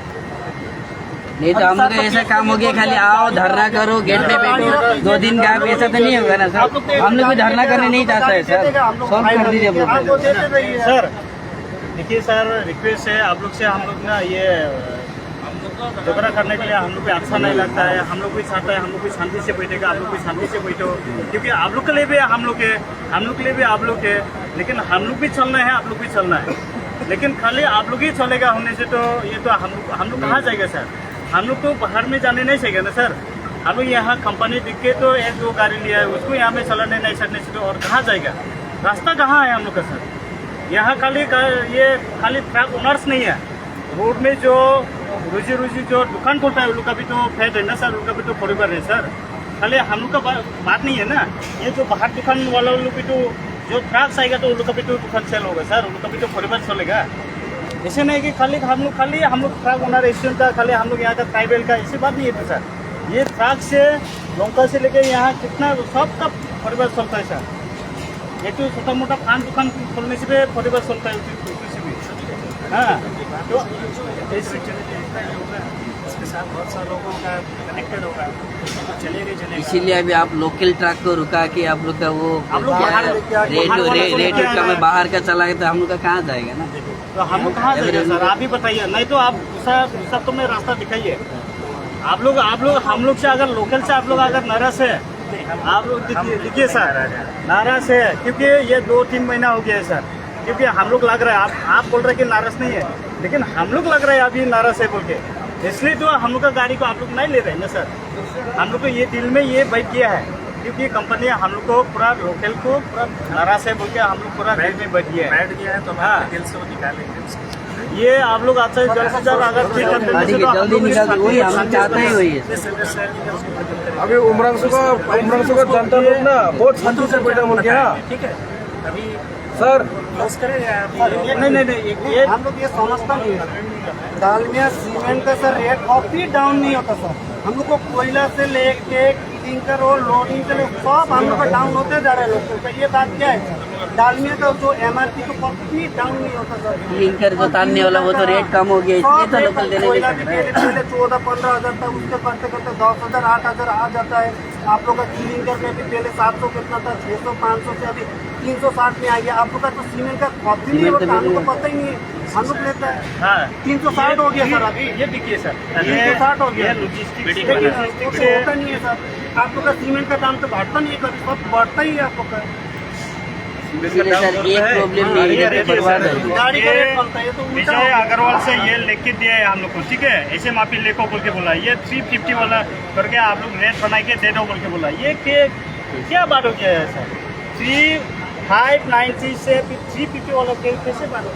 नहीं तो हम लोग का ऐसा काम हो गया, खाली आओ धरना करो, गेट पे बैठो, 2 दिन का ऐसा तो नहीं होगा ना सर। हम लोग भी धरना करने नहीं चाहता है सर, सॉल्व कर दीजिए हम लोग। सर देखिए सर, रिक्वेस्ट है आप लोग से, हम लोग ना ये झगड़ा करने के लिए हम लोग को अच्छा नहीं लगता है। हम लोग भी चाहता है हम लोग भी शांति से बैठेगा, आप लोग भी शांति से बैठो, क्योंकि आप लोग के लिए भी हम लोग है, हम लोग के लिए भी आप लोग है। लेकिन हम लोग भी चलना है, आप लोग भी चलना है। लेकिन खाली आप लोग ही चलेगा होने से तो ये तो हम लोग कहाँ जाएगा सर? हम लोग तो बाहर में जाने नहीं चाहिए ना सर। हम लोग यहाँ कंपनी दिख के तो एक दो गाड़ी लिया है, उसको यहाँ में चलाने नहीं सकने से और कहाँ जाएगा, रास्ता कहाँ है हम लोग का सर। यहाँ खाली ट्रक ओनर्स नहीं है, रोड में जो रोजी जो दुकान खोलता है उन लोग का भी तो फैट है ना सर, उनका भी तो परिवार है सर। खाली हम लोग का बात नहीं है ना, ये जो बाहर दुकान वाला लोग भी तो जो ट्रक आएगा तो उन लोग का भी तो दुकान सेल होगा सर, उन लोग का भी तो परिवार चलेगा। ऐसे नहीं कि खाली हम लोग ट्रक ओनर रेस्टोरेंट का खाली हम लोग यहाँ का ट्राइबल का ऐसी बात नहीं है सर। ये ट्रक से लंका से लेके यहाँ कितना सबका परिवार चलता है सर। ये तो छोटा मोटा पान दुकान खोलने से भी परिवार चलता है किसी भी। हाँ तो इसके साथ बहुत सारे लोगों का कनेक्टेड होगा, चलेगा। इसीलिए अभी आप लोकल ट्रक को रुका के आप लोग का वो हम लोग क्या रेट का में बाहर का चला गया तो हम लोग का कहाँ जाएगा ना। तो हम लोग कहाँ जाएगा सर, आप ही बताइए। नहीं तो आप सब तो मैं रास्ता दिखाइए। आप लोग हम लोग से अगर लोकल से आप लोग अगर नाराज है, आप लोग देखिए सर नाराज है, क्योंकि ये 2-3 महीना हो गया है सर। क्योंकि हम लोग लग रहा है आप बोल रहे कि नाराज नहीं है, लेकिन हम लोग लग रहा है अभी नाराज है बोल के, इसलिए तो हम लोग का गाड़ी को आप लोग नहीं ले रहे हैं ना सर। हम लोग को ये दिल में ये बैठ किया है, क्योंकि कंपनी हम लोग को पूरा लोकल को पूरा नाराज है बोल के हम लोग पूरा दिल में बैठ गया है तो हाँ दिल से वो निकालेंगे। ये आप लोग अच्छा जल्द से जल्द अगर ठीक कर गाड़ी के जल्दी निकाल दो, वही हम लोग चाहते हैं वही है। अभी उमरांसू का जनता लोग ना बहुत शांति से बैठा बोल के। ठीक है अभी सर क्लोज करें या नहीं ये हम लोग ये समझता नहीं है। डालमिया सीमेंट का सर रेट कॉपी डाउन नहीं होता सर। हम लोग को कोयला से लेके क्लिंकर और लोडिंग से सब हम लोग का डाउन होते जा रहे हैं लोगों का। ये बात क्या है, डालमिया का जो MRP को कॉपी डाउन नहीं होता सर। क्लिंकर जो तानने वाला वो तो रेट कम हो गया, इसलिए तो लोकल देने नहीं सकते। पहले 14-15 हज़ार था, उसके करते करते 10,000 8,000 आ जाता है। आप लोग का क्लिंकर में भी पहले 700 कितना था, 600 500 से अभी 360 में आ गया। आप लोग का तो सीमेंट का कॉपी नहीं होता, हम लोग को पता ही नहीं है। हम लोग लेता है 360 हो गया सर। अभी ये देखिए सर 360 हो गया। लॉजिस्टिक्स होता नहीं है सर। आप लोग का सीमेंट का दाम तो बढ़ता नहीं है, कभी सब बढ़ता ही है आप लोग का। इसलिए सर एक प्रॉब्लम नहीं है, गाड़ी का रेट बढ़ता है तो विजय अग्रवाल से ये लिख दिया है हम लोग को, ठीक है। ऐसे माफी लेको बोल के बोला, ये 350 वाला करके आप लोग रेट बना के दे दो बोल के बोला। ये क्या बात हो गया है सर। 590 से 350 वाला कैसे बात हो,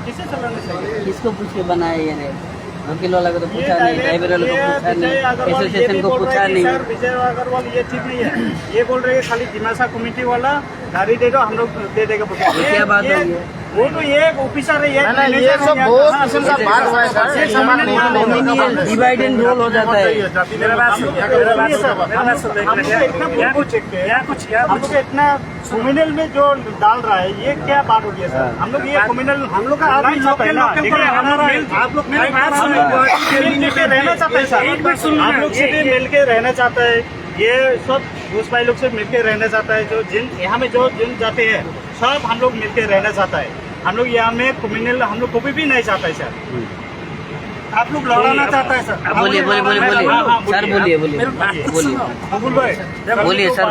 किसे चलाने चाहिए। किसको पूछ के बनाया ये रेट, वकील वाला को तो पूछा नहीं, ड्राइवर वाला को पूछा नहीं, एसोसिएशन को पूछा नहीं। सर विजय अग्रवाल ये ठीक नहीं है। ये बोल रहे हैं खाली दिमासा कमेटी वाला गाड़ी दे दो, हम लोग दे देगा। क्या बात हो गई? वो तो ये ऑफिसर है, ये सब बहुत किस्म का बात हुआ है सर। डिवाइड एंड रोल हो जाता है। इतना क्रिमिनल में जो डाल रहा है, ये क्या बात हो गया सर। हम लोग ये क्रिमिनल हम लोग का आदमी चाहते हैं ना, आप लोग मेरी बात सुनिए, रहना चाहते हैं सर। आप लोग से भी मिल के रहना चाहता है, ये सब दोस्त भाई लोग से मिलके रहना चाहता है। जो यहाँ में जो जिन जाते हैं सब हम लोग मिलके रहना चाहता है। हम लोग यहाँ में क्रिमिनल हम लोग कभी भी नहीं चाहता है सर। आप लोग लड़ाना चाहता है सर। बोलिए सर, बोलिए बोलिए सर,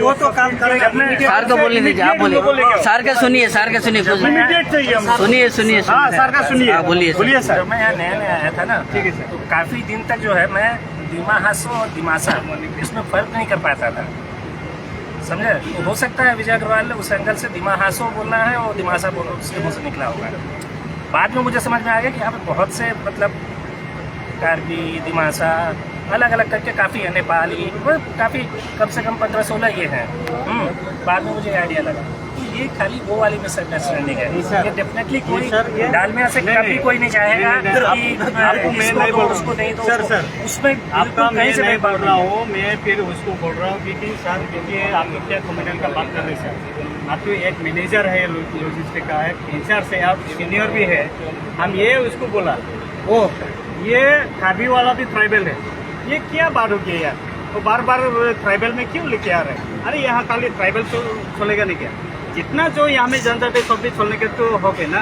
वो तो काम करेगा। सर को बोलने दीजिए, आप बोलिए। सर का सुनिए इमीडिएट चाहिए। सुनिए सर का सुनिए, बोलिए सर। मैं यहाँ नया आया था ना, ठीक है सर। तो काफी दिन तक जो है मैं दिमाहासो और दिमासा इसमें फर्क नहीं कर पाता था, समझे। तो हो सकता है विजय अग्रवाल उस एंगल से दिमाहासो बोलना है और दिमासा बोलना उसके मुँह से निकला होगा। बाद में मुझे समझ में आ गया कि यहाँ पे बहुत से मतलब कार्बी दिमासा अलग अलग करके काफ़ी है, नेपाली काफ़ी कम से कम 15-16 ये हैं। बाद में मुझे आइडिया लगा ये खाली वो वाली मिसअंडरस्टैंडिंग है। ये डेफिनेटली कोई डालमिया से कभी कोई नहीं चाहेगा कि आपको मैं नहीं बोल उसको नहीं दो सर। उसमें आपका मैं नहीं बोल रहा हूँ, मैं फिर उसको बोल रहा हूँ क्योंकि सर देखिए आप लोग क्या क्रिमिनल का बात कर रहे हैं सर। आप तो एक मैनेजर है लॉजिस्टिक का, एक इंचार्ज है, आप सीनियर भी है। हम ये उसको बोला ओ ये कार्बी वाला भी ट्राइबल है, ये क्या बात हो गई यार। तो बार बार ट्राइबल में क्यों लेके आ रहे हैं। अरे यहाँ खाली ट्राइबल तो चलेगा नहीं क्या, जितना जो यहाँ में जनता सब भी चलने के तो हो गए ना।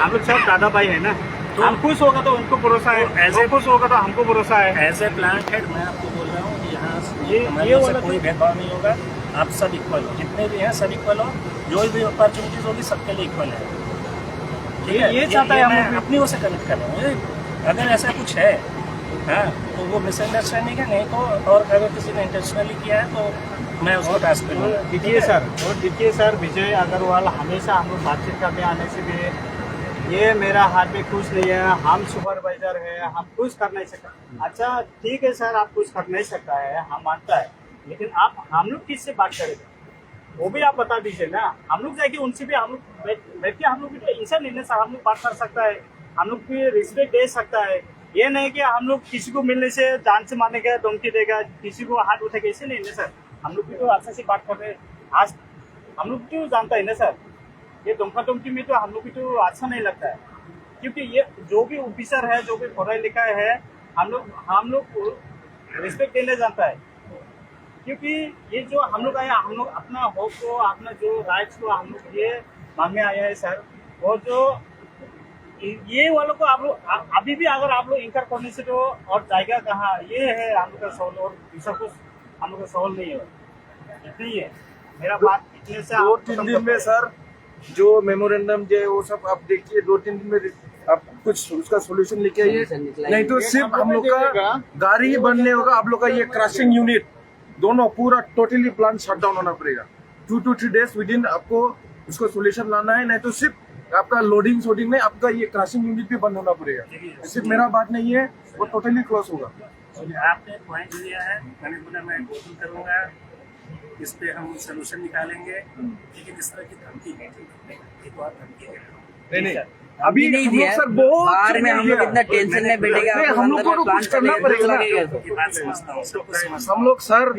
हम लोग सब दादा भाई है ना, तो हम खुश होगा तो उनको भरोसा है, ऐसे खुश होगा तो हमको भरोसा है। एज ए प्लांट हेड मैं आपको बोल रहा हूँ यहाँ ये वाला कोई भेदभाव नहीं होगा। आप सब इक्वल हो, जितने भी हैं सब इक्वल हो, जो भी अपॉर्चुनिटीज होगी सबके लिए इक्वल है। ठीक है, ये चाहता है मैं अपनी ओर से कनेक्ट कर रहा हूँ। अगर ऐसा कुछ है हाँ तो वो मिसअंडरस्टैंडिंग है, नहीं तो और अगर किसी ने इंटेंशनली किया है तो मैं उसको टास्क पे लूँगा। देखिए सर विजय अग्रवाल हमेशा हम लोग बातचीत करने आने से भी ये मेरा हाथ में कुछ नहीं है, हम सुपरवाइजर है, हम कुछ कर नहीं सकते। अच्छा ठीक है सर, आप कुछ कर नहीं सकता है, हम मानता है, लेकिन आप हम लोग किससे बात करेंगे वो भी आप बता दीजिए ना। हम लोग जाके उनसे भी हम लोग बैठ के हम लोग भी इंसान नहीं सर, हम लोग बात कर सकता है, हम लोग भी रिस्पेक्ट दे सकता है। ये नहीं कि हम लोग किसी को मिलने से जान से मारने का धमकी देगा, किसी को हाथ उठेगा, ऐसे नहीं ना सर। हम लोग भी तो अच्छे से बात कर रहे हैं, आज हम लोग क्यों जानता है ना सर, ये धमका धमकी में तो हम लोग भी तो अच्छा नहीं लगता है, क्योंकि ये जो भी ऑफिसर है, जो भी पढ़ा लिखा है, हम लोग रिस्पेक्ट देने जानता है। क्योंकि ये जो हम लोग आया, हम लोग अपना हक को, अपना जो राइट्स को हम लोग ये मांगने आया है सर। और जो ये वालों को आप लोग अभी भी अगर आप लोग इंकार करने से तो और जाएगा कहाँ, ये है हम लोग का सवाल। और दूसरा कुछ हम लोग का सवाल नहीं है, इतना ही है मेरा बात। इतने से 2-3 दिन में सर जो मेमोरेंडम जो है वो सब आप देखिए, 2-3 दिन में आप कुछ उसका सोल्यूशन लेके आइए, नहीं तो सिर्फ हम लोग का गाड़ी बंद नहीं होगा, आप लोग का ये क्रशिंग यूनिट दोनों पूरा टोटली प्लांट शट डाउन होना पड़ेगा। 2 to 3 days विदिन आपको उसको सोल्यूशन लाना है, नहीं तो सिर्फ आपका लोडिंग शोडिंग में आपका ये क्रशिंग यूनिट भी बंद होना पड़ेगा। सिर्फ मेरा बात नहीं है, वो टोटली क्लोज होगा। आपने पॉइंट दिया है, मैंने बोला मैं कोशिश करूँगा, इस पे हम सोल्यूशन निकालेंगे, लेकिन इस तरह की धमकी नहीं थी, बहुत धमकी है। अभी नहीं हम दिया लोग सर बहुत बाहर में हम लोग इतना टेंशन में बैठेगा, हम लोग को कुछ करना पड़ेगा। हम लोग सर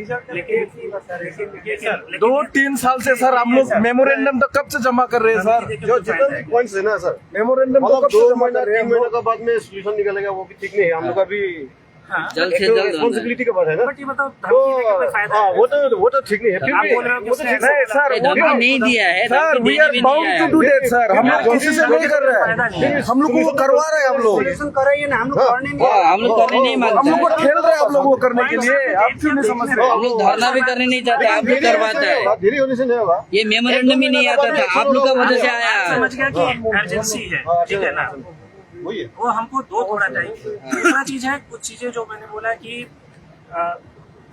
2-3 साल से सर हम लोग मेमोरेंडम तो कब से जमा कर रहे हैं सर, जो जितना भी पॉइंट्स है ना सर, मेमोरेंडम तो मतलब कब से 2 जमा महीना कर रहे 3 हैं। महीने का बाद में सोल्यूशन निकलेगा, वो भी ठीक नहीं है। हम लोग का भी जल्द से जल्द रिस्पॉन्सिबिलिटी का बात है ना, बट ये बताओ तो धमकी देके कोई फायदा है? वो तो ठीक नहीं है। फिर आप भी बोल रहे हो कि वो तो ठीक नहीं सर, धमकी नहीं दिया है, सर धमकी वी आर देने भी नहीं बाउंड आया टू डू दैट सर। हम लोग हाँ, किसी से नहीं कर रहे हैं, हम लोग को करवा रहे हैं। हम लोग सोल्यूशन कराइए ना, हम लोग करने नहीं हाँ, हम लोग करने नहीं हम मानते लोग को हैं, खेल रहे हैं आप लोगों को करने के लिए, आप क्यों नहीं समझ रहे? हम लोग धरना भी करने नहीं चाहते, आप भी करवाते हैं। धीरे होने से नहीं होगा। ये मेमोरेंडम ही नहीं आता था, आप लोग का वजह से आया। समझ गया कि अर्जेंसी है, ठीक है ना, वही है। वो हमको दो थोड़ा टाइम। दूसरा चीज है, कुछ चीजें जो मैंने बोला कि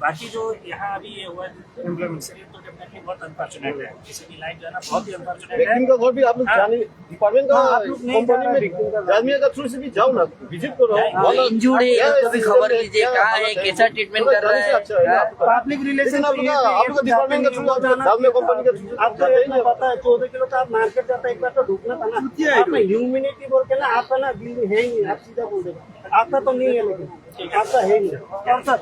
बाकी जो यहाँ अभी ये हुआ इम्प्लीमेंटेशन, तो डेफिनेटली बहुत अनफॉर्चुनेट है, किसी की लाइफ जाना बहुत ही अनफॉर्चुनेट है। लेकिन का घर भी आप लोग जाने, डिपार्टमेंट का कंपनी में आदमी का थ्रू से भी जाओ ना, विजिट करो। इंजूर्ड है उसको भी खबर लीजिए, कहाँ है, कैसा ट्रीटमेंट कर रहा है। पब्लिक रिलेशन आप लोग डिपार्टमेंट का थ्रू जाओ, में कंपनी का थ्रू आपको इतना पता है 14 किलो का आप मार्केट जाता है, एक बार तो ढूंढना था ना। आपने ह्यूमिनिटी बोल के ना, आपका ना दिल है ही नहीं, आप सीधा बोल देगा, आपका तो नहीं है, लेकिन आपका है ही नहीं। और सर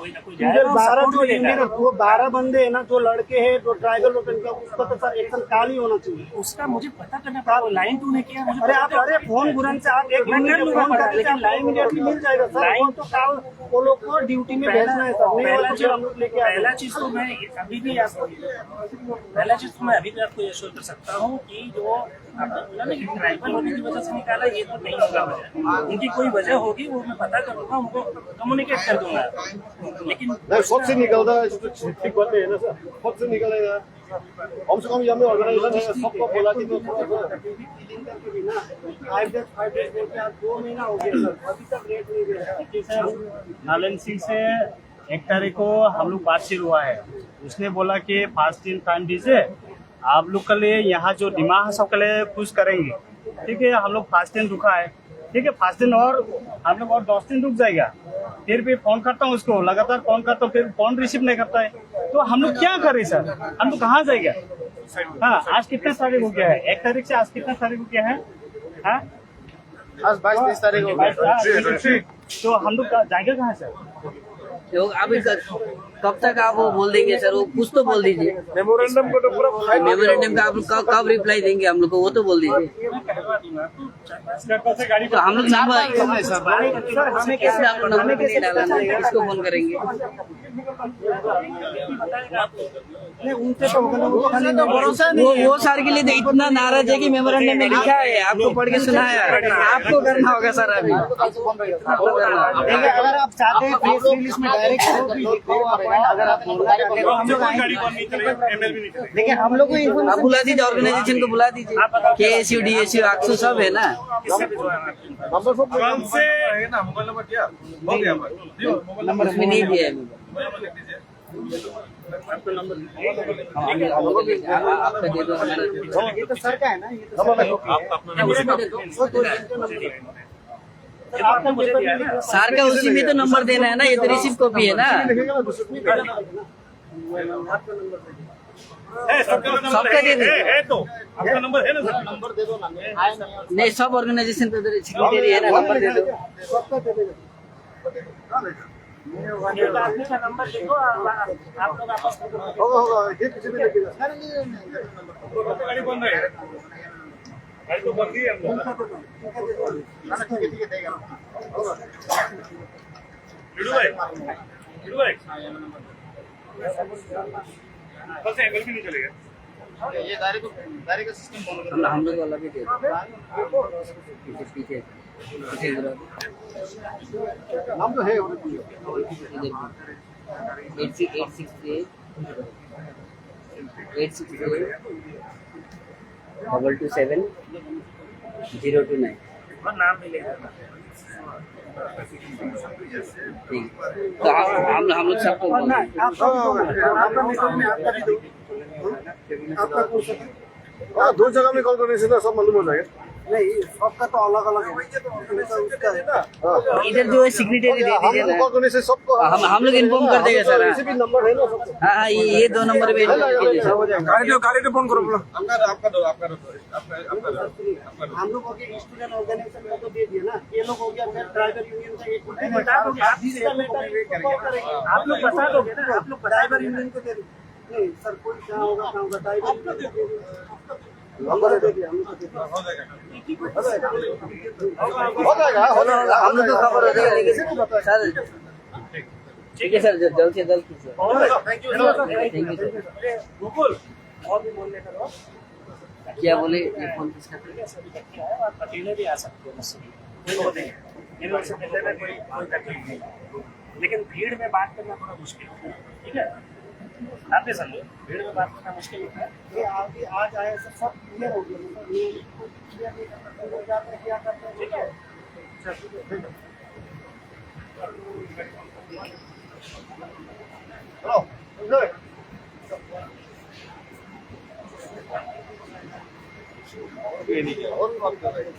12 बंदे है ना, जो लड़के हैं, जो ट्राइबल लोग, उसका तो सर एक्शन काल ही होना चाहिए। उसका मुझे पता करना पड़ा, वो लाइन 2 ने किया मुझे। अरे फोन बुरन से आप 1 मिनट में फोन कर, लेकिन लाइन इमीडिएटली मिल जाएगा सर। फोन तो काल वो लोग को ड्यूटी में भेजना है सर, नहीं वाला फिर हम लोग लेके आए। पहला चीज तो मैं अभी भी आपको ये एश्योर कर सकता हूँ कि जो आपने बोला ना कि ट्राइबल होने की वजह से निकाला, ये तो नहीं होगा वजह। उनकी कोई वजह होगी, वो मैं पता कर लूंगा, उनको कम्युनिकेट कर दूंगा। लेकिन नहीं, खुद से निकलता है तो ठीक बात नहीं है ना सर, खुद से निकलेगा। कम से कम यहाँ में ऑर्गेनाइजेशन है, सबको बोला कि तो थोड़ा सा 5 डेज बोल के आज 2 महीना हो गया सर, अभी तक रेट नहीं दे रहा है। सर नालन सिंह से 1 तारीख को हम लोग बातचीत हुआ है, उसने बोला कि फास्टिंग टाइम दीजिए, आप लोग के लिए यहाँ जो दिमाग है सबके लिए खुश करेंगे। ठीक है, हम लोग फास्टिंग रुका है, ठीक है, फास्टिंग और हम लोग और 10 दिन रुक जाएगा। फिर भी फोन करता हूँ उसको, लगातार फोन करता हूँ, फिर फोन रिसीव नहीं करता है, तो हम लोग क्या करें सर, हम लोग कहाँ जाएगा। हाँ, आज कितने तारीख हो गया है, 1 तारीख से आज कितना तारीख हो गया है, हाँ आज 22-23 तारीख हो गई। तो हम लोग जाएगा कहाँ सर। तो अभी कब तक आप वो बोल देंगे सर, वो कुछ तो बोल दीजिए। मेमोरेंडम को तो पूरा मेमोरेंडम का आप लोग कब रिप्लाई देंगे हम लोग को, वो तो बोल दीजिए। तो हम लोग नंबर हमें कैसे आप लोग नंबर नहीं डाला ना, किसको फोन करेंगे। उनसे तो भरोसा वो सर के लिए तो इतना नाराज है कि मेमोरेंडम में लिखा है, आपको पढ़ के सुनाया, आपको करना होगा सर। अभी अगर आप चाहते हैं प्रेस रिलीज में डायरेक्ट भी लिखो आप पॉइंट अगर आप बोलना चाहते हो हम लोग कोई गाड़ी कौन नहीं चलेगा, ML भी नहीं चलेगा। लेकिन हम लोग को आप इन्फॉर्मेशन बुला दीजिए, ऑर्गेनाइजेशन को बुला दीजिए, KSU DSU आक्सू सब है ना। कल से मोबाइल नंबर दिया हो गया मोबाइल उसमें नहीं दिया है आपका दे दो, ये तो सर का है ना, ये तो सार का उसी में तो नंबर देना है ना, ये तो रिसीव कॉपी है ना। सबका दे दो, है तो आपका नंबर है ना सर, नंबर दे दो ना। नहीं सब ऑर्गेनाइजेशन पे सेक्रेटरी है ना, नंबर दे दो। आदमी का नंबर देखो, आप लोग आपस में होगा ये किसी भी लेके जा गाड़ी बंद है, गाड़ी तो बंद ही है हम लोग। वीडियो भाई कल से ML भी नहीं चलेगा। ये गाड़ी का सिस्टम हम लोग वाला भी दे दो, पीछे नाम तो है इधर 8638 227 029। नाम मिलेगा। ठीक, तो हम लोग सबको हाँ, दो जगह में कॉल करने से ना सब मालूम हो जाएगा। नहीं सबका तो अलग अलग है। इधर जो है सेक्रेटरी दे दीजिए ना, कॉल करने से सबको हम लोग इन्फॉर्म कर देंगे सर। किसी भी नंबर है ना सबको। हाँ, ये 2 नंबर पे गाड़ी पे फोन करो बोलो। हम लोग हो गए स्टूडेंट ऑर्गेनाइजेशन को तो दे दिए ना, ये लोग हो गया फिर ड्राइवर यूनियन का एक बता दोगे, आप लोग बता दोगे ना, आप लोग ड्राइवर यूनियन को दे दो। नहीं सर कोई क्या होगा ड्राइवर नंबर दे दिया हम लोग को दे दिया। हो जाएगा हम लोग को खबर हो जाएगा, लेकिन सर ठीक है सर, जल्द से जल्द कीजिए। Thank you sir. गूगल और भी बोलने करो, क्या बोले, ये फोन किसका था? आप अकेले भी आ सकते हो मुझसे, कोई वो नहीं है, मेरे से मिलने में कोई तकलीफ नहीं, लेकिन भीड़ में बात करना थोड़ा मुश्किल है, ठीक है? आप भी समझो, भीड़ में बात करना मुश्किल होता है। ये अभी आज आए सब क्लियर हो गया, मतलब ये क्लियर नहीं करते लोग जाते हैं क्या करते हैं, ठीक है? और बात कर रहे हैं